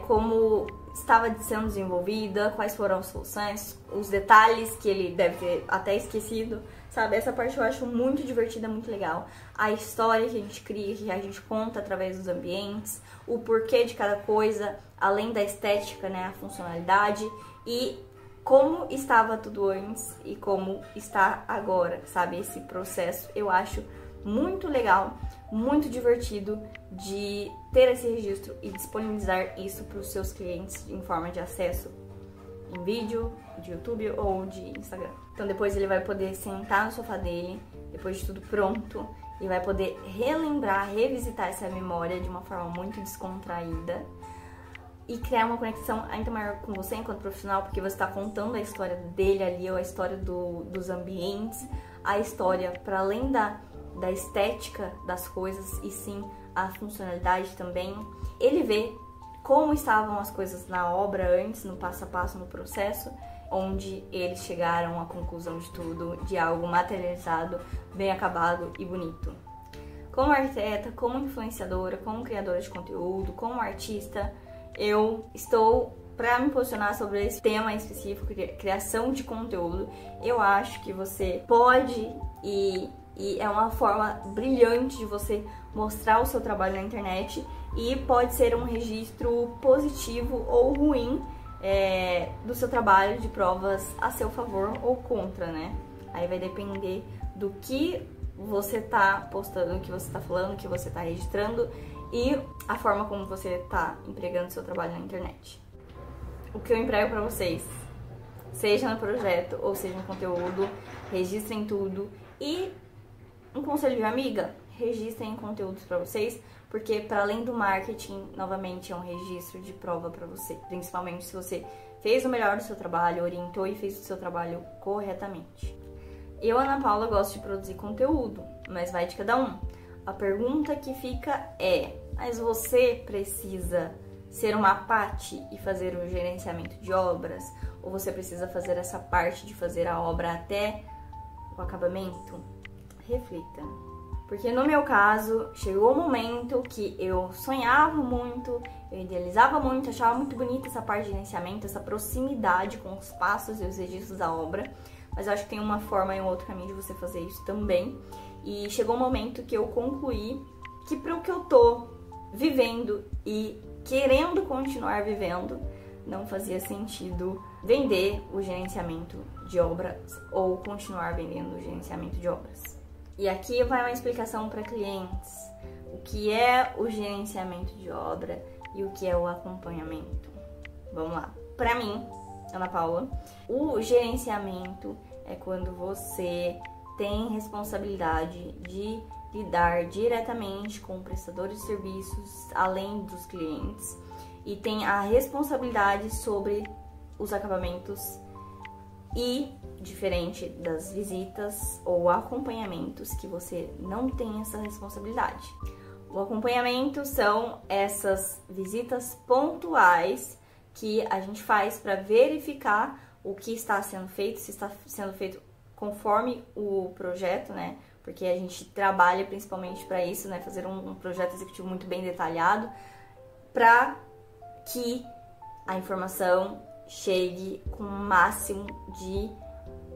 como estava sendo desenvolvida, quais foram as soluções, os detalhes que ele deve ter até esquecido, sabe? Essa parte eu acho muito divertida, muito legal. A história que a gente cria, que a gente conta através dos ambientes, o porquê de cada coisa, além da estética, né, a funcionalidade e como estava tudo antes e como está agora, sabe? Esse processo eu acho muito legal, muito divertido de ter esse registro e disponibilizar isso para os seus clientes em forma de acesso em vídeo, de YouTube ou de Instagram. Então depois ele vai poder sentar no sofá dele, depois de tudo pronto, e vai poder relembrar, revisitar essa memória de uma forma muito descontraída e criar uma conexão ainda maior com você enquanto profissional, porque você está contando a história dele ali, ou a história dos ambientes, a história para além da estética das coisas, e sim a funcionalidade também. Ele vê como estavam as coisas na obra antes, no passo a passo, no processo, onde eles chegaram à conclusão de tudo, de algo materializado, bem acabado e bonito. Como arquiteta, como influenciadora, como criadora de conteúdo, como artista, eu estou para me posicionar sobre esse tema específico, criação de conteúdo. Eu acho que você pode e é uma forma brilhante de você mostrar o seu trabalho na internet, e pode ser um registro positivo ou ruim do seu trabalho, de provas a seu favor ou contra, né? Aí vai depender do que você tá postando, o que você tá falando, o que você tá registrando e a forma como você tá empregando o seu trabalho na internet. O que eu emprego pra vocês, seja no projeto ou seja no conteúdo, registrem tudo. E um conselho de amiga, registrem conteúdos pra vocês, porque para além do marketing, novamente, é um registro de prova para você, principalmente se você fez o melhor do seu trabalho, orientou e fez o seu trabalho corretamente. Eu, Ana Paula, gosto de produzir conteúdo, mas vai de cada um. A pergunta que fica é: mas você precisa ser uma Paty e fazer o gerenciamento de obras? Ou você precisa fazer essa parte de fazer a obra até o acabamento? Reflita. Porque no meu caso, chegou o momento que eu sonhava muito, eu idealizava muito, achava muito bonita essa parte de gerenciamento, essa proximidade com os passos e os registros da obra, mas eu acho que tem uma forma e um outro caminho de você fazer isso também. E chegou o momento que eu concluí que para o que eu tô vivendo e querendo continuar vivendo, não fazia sentido vender o gerenciamento de obras ou continuar vendendo o gerenciamento de obras. E aqui vai uma explicação para clientes: o que é o gerenciamento de obra e o que é o acompanhamento. Vamos lá. Para mim, Ana Paula, o gerenciamento é quando você tem responsabilidade de lidar diretamente com prestadores de serviços, além dos clientes, e tem a responsabilidade sobre os acabamentos, e diferente das visitas ou acompanhamentos, que você não tem essa responsabilidade. O acompanhamento são essas visitas pontuais que a gente faz para verificar o que está sendo feito, se está sendo feito conforme o projeto, né? Porque a gente trabalha principalmente para isso, né? Fazer um projeto executivo muito bem detalhado, para que a informação chegue com o máximo de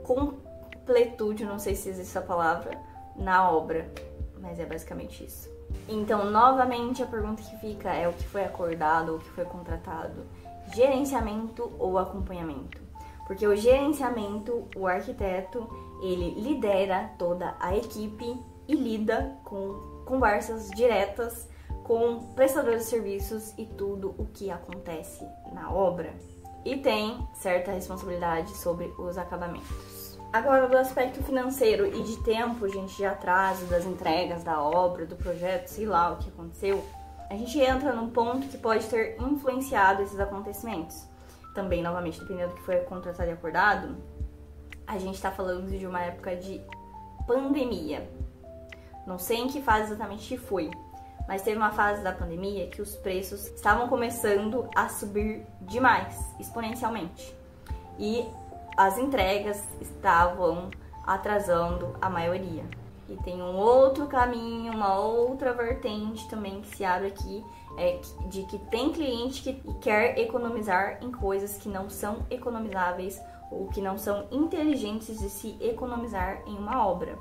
completude, não sei se existe essa palavra, na obra, mas é basicamente isso. Então, novamente, a pergunta que fica é: o que foi acordado ou o que foi contratado? Gerenciamento ou acompanhamento? Porque o gerenciamento, o arquiteto, ele lidera toda a equipe e lida com conversas diretas com prestadores de serviços e tudo o que acontece na obra. E tem certa responsabilidade sobre os acabamentos. Agora, do aspecto financeiro e de tempo, gente, de atraso das entregas da obra, do projeto, sei lá o que aconteceu, a gente entra num ponto que pode ter influenciado esses acontecimentos. Também, novamente, dependendo do que foi contratado e acordado, a gente tá falando de uma época de pandemia. Não sei em que fase exatamente foi, mas teve uma fase da pandemia que os preços estavam começando a subir demais, exponencialmente. E as entregas estavam atrasando a maioria. E tem um outro caminho, uma outra vertente também que se abre aqui, de que tem cliente que quer economizar em coisas que não são economizáveis ou que não são inteligentes de se economizar em uma obra.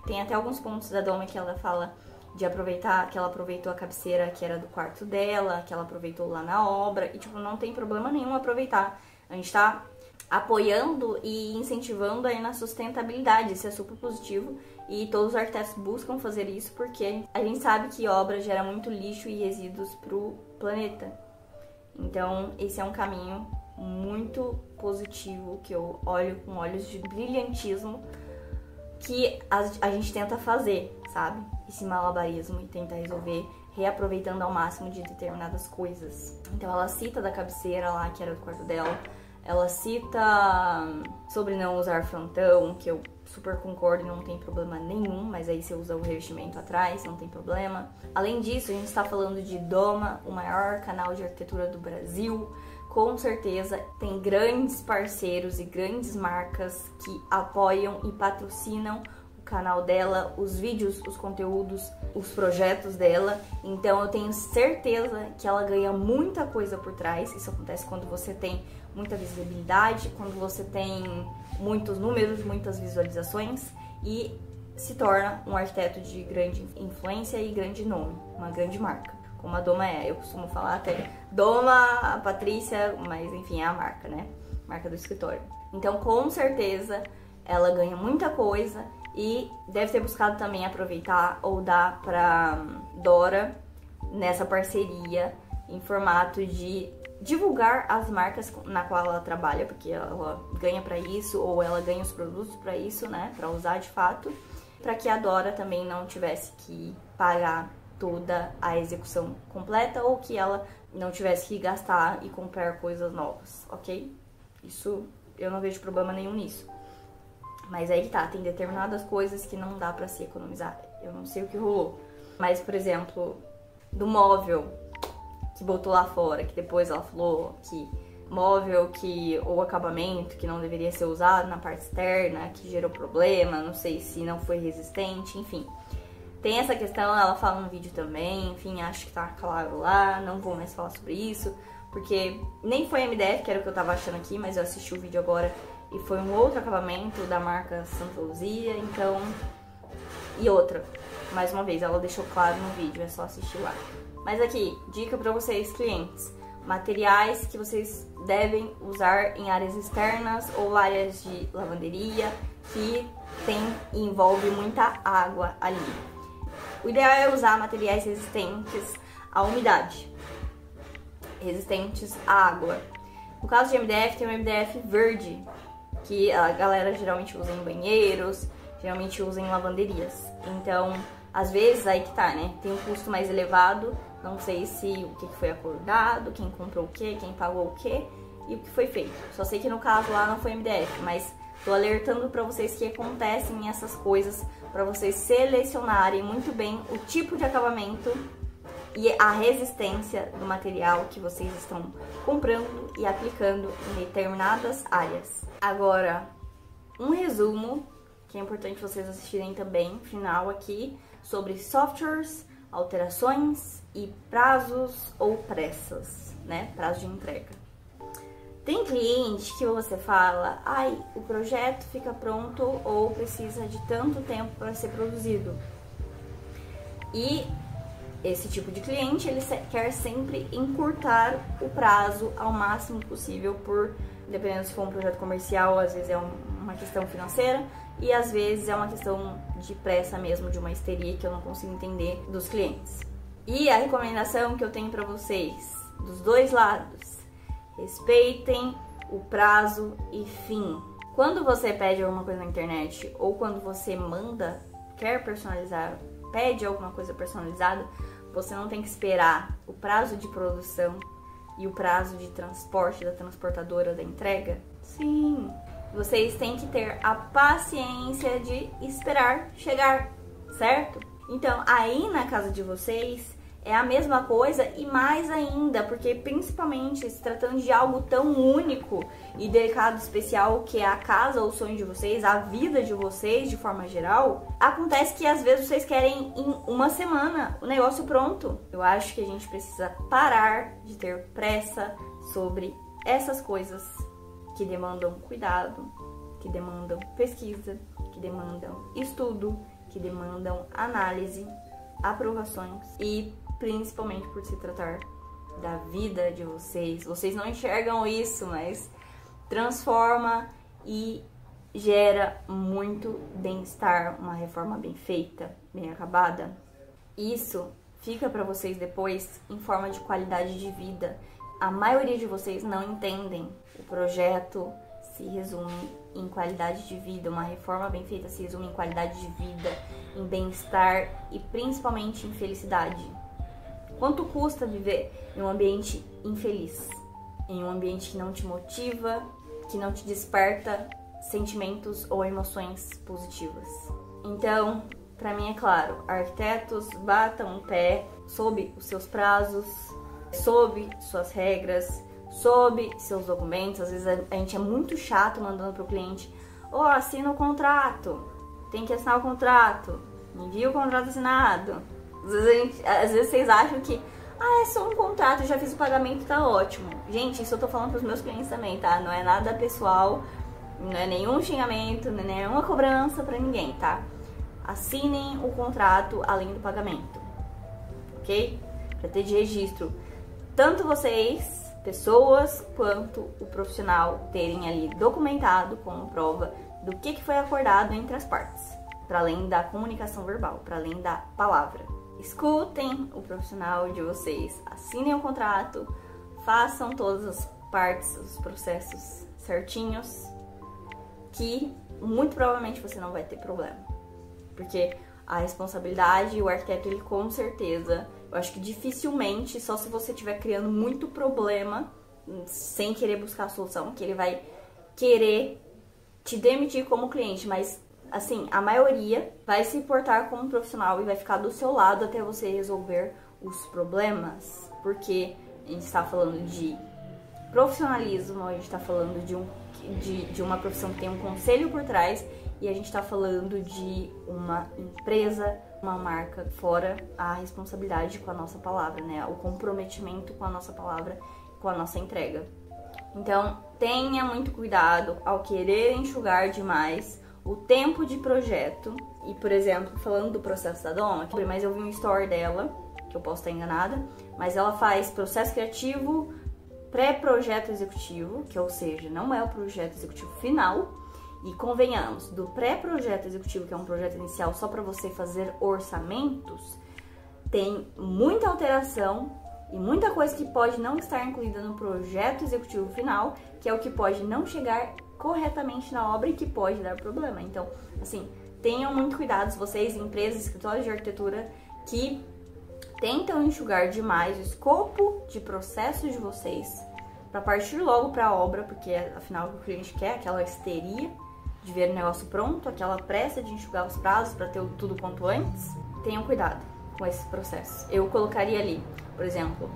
Tem até alguns pontos da Doma que ela fala de aproveitar, que ela aproveitou a cabeceira que era do quarto dela, que ela aproveitou lá na obra, e tipo, não tem problema nenhum aproveitar. A gente tá apoiando e incentivando aí na sustentabilidade, isso é super positivo, e todos os arquitetos buscam fazer isso porque a gente sabe que obra gera muito lixo e resíduos pro planeta. Então, esse é um caminho muito positivo que eu olho com olhos de brilhantismo que a gente tenta fazer, sabe? Esse malabarismo e tenta resolver reaproveitando ao máximo de determinadas coisas. Então ela cita da cabeceira lá, que era do quarto dela, ela cita sobre não usar frontão, que eu super concordo e não tem problema nenhum, mas aí você usa o revestimento atrás, não tem problema. Além disso, a gente está falando de Doma, o maior canal de arquitetura do Brasil. Com certeza tem grandes parceiros e grandes marcas que apoiam e patrocinam o canal dela, os vídeos, os conteúdos, os projetos dela. Então eu tenho certeza que ela ganha muita coisa por trás. Isso acontece quando você tem muita visibilidade, quando você tem muitos números, muitas visualizações e se torna um arquiteto de grande influência e grande nome, uma grande marca. Como a Doma é, eu costumo falar até Doma, a Patrícia, mas enfim, é a marca, né? Marca do escritório. Então, com certeza, ela ganha muita coisa e deve ter buscado também aproveitar ou dar pra Dora nessa parceria em formato de divulgar as marcas na qual ela trabalha, porque ela ganha pra isso ou ela ganha os produtos pra isso, né? Pra usar de fato, pra que a Dora também não tivesse que pagar toda a execução completa ou que ela não tivesse que gastar e comprar coisas novas, ok? Isso, eu não vejo problema nenhum nisso. Mas aí que tá, tem determinadas coisas que não dá pra se economizar. Eu não sei o que rolou. Mas, por exemplo, do móvel que botou lá fora, que depois ela falou que móvel que ou acabamento que não deveria ser usado na parte externa, que gerou problema, não sei se não foi resistente, enfim. Tem essa questão, ela fala no vídeo também, enfim, acho que tá claro lá, não vou mais falar sobre isso, porque nem foi MDF, que era o que eu tava achando aqui, mas eu assisti o vídeo agora e foi um outro acabamento da marca Santa Luzia, então... E outra, mais uma vez, ela deixou claro no vídeo, é só assistir lá. Mas aqui, dica pra vocês, clientes, materiais que vocês devem usar em áreas externas ou áreas de lavanderia que envolve muita água ali. O ideal é usar materiais resistentes à umidade, resistentes à água. No caso de MDF, tem o MDF verde, que a galera geralmente usa em banheiros, geralmente usa em lavanderias. Então, às vezes, aí que tá, né? Tem um custo mais elevado, não sei se o que foi acordado, quem comprou o que, quem pagou o que e o que foi feito. Só sei que no caso lá não foi MDF, mas tô alertando pra vocês que acontecem essas coisas, pra vocês selecionarem muito bem o tipo de acabamento e a resistência do material que vocês estão comprando e aplicando em determinadas áreas. Agora, um resumo, que é importante vocês assistirem também, final aqui, sobre softwares, alterações e prazos ou pressas, né? Prazo de entrega. Tem cliente que você fala, ai, o projeto fica pronto ou precisa de tanto tempo para ser produzido. E esse tipo de cliente, ele quer sempre encurtar o prazo ao máximo possível dependendo se for um projeto comercial, às vezes é uma questão financeira e às vezes é uma questão de pressa mesmo, de uma histeria que eu não consigo entender dos clientes. E a recomendação que eu tenho pra vocês, dos dois lados, respeitem o prazo e fim. Quando você pede alguma coisa na internet ou quando você quer personalizar, pede alguma coisa personalizada, você não tem que esperar o prazo de produção e o prazo de transporte da transportadora da entrega. Sim, vocês têm que ter a paciência de esperar chegar, certo? Então, aí na casa de vocês é a mesma coisa e mais ainda, porque principalmente se tratando de algo tão único e delicado, especial, que é a casa ou o sonho de vocês, a vida de vocês de forma geral, acontece que às vezes vocês querem em uma semana o negócio pronto. Eu acho que a gente precisa parar de ter pressa sobre essas coisas que demandam cuidado, que demandam pesquisa, que demandam estudo, que demandam análise, aprovações e principalmente por se tratar da vida de vocês. Vocês não enxergam isso, mas transforma e gera muito bem-estar, uma reforma bem feita, bem acabada. Isso fica para vocês depois em forma de qualidade de vida. A maioria de vocês não entendem. O projeto se resume em qualidade de vida, uma reforma bem feita se resume em qualidade de vida, em bem-estar e principalmente em felicidade. Quanto custa viver em um ambiente infeliz? Em um ambiente que não te motiva, que não te desperta sentimentos ou emoções positivas. Então, para mim é claro, arquitetos, batam o pé sob os seus prazos, sob suas regras, sob seus documentos. Às vezes a gente é muito chato mandando para o cliente: assina o contrato, tem que assinar o contrato, envia o contrato assinado. Às vezes vocês acham que é só um contrato, eu já fiz o pagamento, tá ótimo. Gente, isso eu tô falando pros meus clientes também, tá? Não é nada pessoal, não é nenhum xingamento, não é nenhuma cobrança pra ninguém, tá? Assinem o contrato além do pagamento, ok? Pra ter de registro tanto vocês, pessoas, quanto o profissional terem ali documentado como prova do que foi acordado entre as partes, para além da comunicação verbal, para além da palavra. Escutem o profissional de vocês, assinem o contrato, façam todas as partes, os processos certinhos, que muito provavelmente você não vai ter problema. Porque a responsabilidade, o arquiteto, ele com certeza, eu acho que dificilmente, só se você estiver criando muito problema, sem querer buscar a solução, que ele vai querer te demitir como cliente, mas assim, a maioria vai se portar como um profissional e vai ficar do seu lado até você resolver os problemas, porque a gente está falando de profissionalismo, a gente está falando de uma profissão que tem um conselho por trás e a gente está falando de uma empresa, uma marca, fora a responsabilidade com a nossa palavra, né? O comprometimento com a nossa palavra, com a nossa entrega. Então, tenha muito cuidado ao querer enxugar demais o tempo de projeto. E, por exemplo, falando do processo da Doma, mas eu vi um story dela, que eu posso estar enganada, mas ela faz processo criativo, pré-projeto executivo, que ou seja, não é o projeto executivo final. E convenhamos, do pré-projeto executivo, que é um projeto inicial só para você fazer orçamentos, tem muita alteração e muita coisa que pode não estar incluída no projeto executivo final, que é o que pode não chegar corretamente na obra e que pode dar problema. Então, assim, tenham muito cuidado, vocês, empresas, escritórios de arquitetura, que tentam enxugar demais o escopo de processos de vocês para partir logo para a obra, porque afinal o cliente quer aquela histeria de ver o negócio pronto, aquela pressa de enxugar os prazos para ter tudo quanto antes. Tenham cuidado com esse processo. Eu colocaria ali, por exemplo,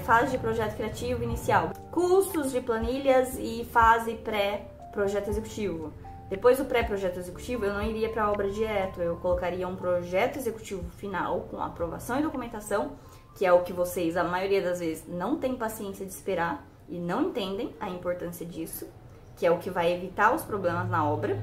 fase de projeto criativo inicial, custos de planilhas e fase pré-projeto executivo. Depois do pré-projeto executivo, eu não iria para a obra direto, eu colocaria um projeto executivo final com aprovação e documentação, que é o que vocês, a maioria das vezes, não tem paciência de esperar e não entendem a importância disso, que é o que vai evitar os problemas na obra,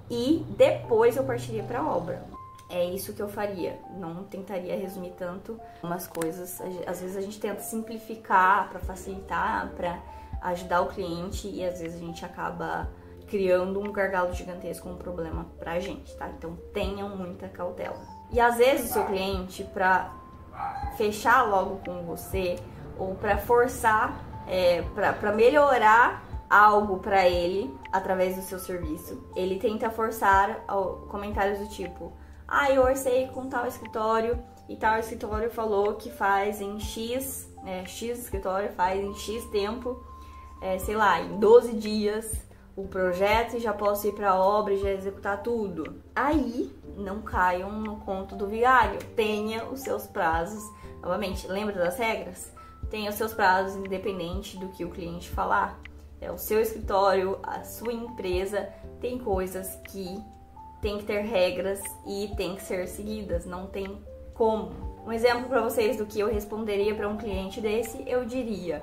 e depois eu partiria para a obra. É isso que eu faria, não tentaria resumir tanto umas coisas. Às vezes a gente tenta simplificar para facilitar, para ajudar o cliente, e às vezes a gente acaba criando um gargalo gigantesco, um problema pra gente, tá? Então tenham muita cautela. E às vezes o seu cliente, para fechar logo com você ou para forçar, para melhorar algo para ele através do seu serviço, ele tenta forçar comentários do tipo: eu orcei com tal escritório e tal escritório falou que faz em X, X escritório faz em X tempo, sei lá, em 12 dias o projeto e já posso ir para a obra e já executar tudo. Aí não caiam no conto do vigário, tenha os seus prazos. Novamente, lembra das regras? Tenha os seus prazos independente do que o cliente falar. O seu escritório, a sua empresa tem coisas que tem que ter regras e tem que ser seguidas, não tem como. Um exemplo para vocês do que eu responderia para um cliente desse, eu diria: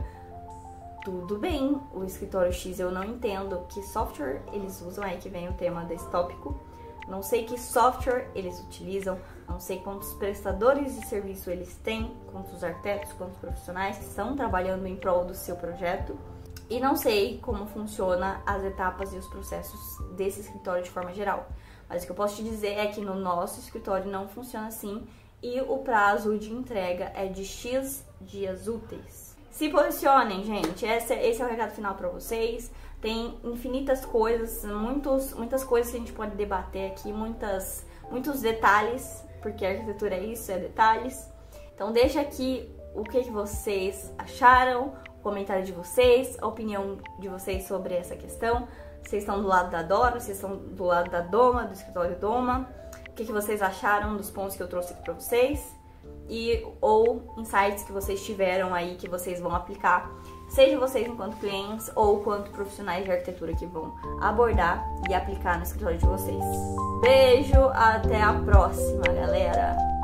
tudo bem, o escritório X eu não entendo que software eles usam, aí que vem o tema desse tópico. Não sei que software eles utilizam, não sei quantos prestadores de serviço eles têm, quantos arquitetos, quantos profissionais que estão trabalhando em prol do seu projeto. E não sei como funciona as etapas e os processos desse escritório de forma geral. Mas o que eu posso te dizer é que no nosso escritório não funciona assim e o prazo de entrega é de X dias úteis. Se posicionem, gente. Esse é o recado final para vocês. Tem infinitas coisas, muitas coisas que a gente pode debater aqui, muitos detalhes, porque a arquitetura é isso, é detalhes. Então deixa aqui o que vocês acharam, o comentário de vocês, a opinião de vocês sobre essa questão. Vocês estão do lado da Dora, vocês estão do lado da Doma, do escritório Doma. O que vocês acharam dos pontos que eu trouxe aqui para vocês? Ou insights que vocês tiveram aí que vocês vão aplicar, seja vocês enquanto clientes ou quanto profissionais de arquitetura que vão abordar e aplicar no escritório de vocês. Beijo, até a próxima, galera!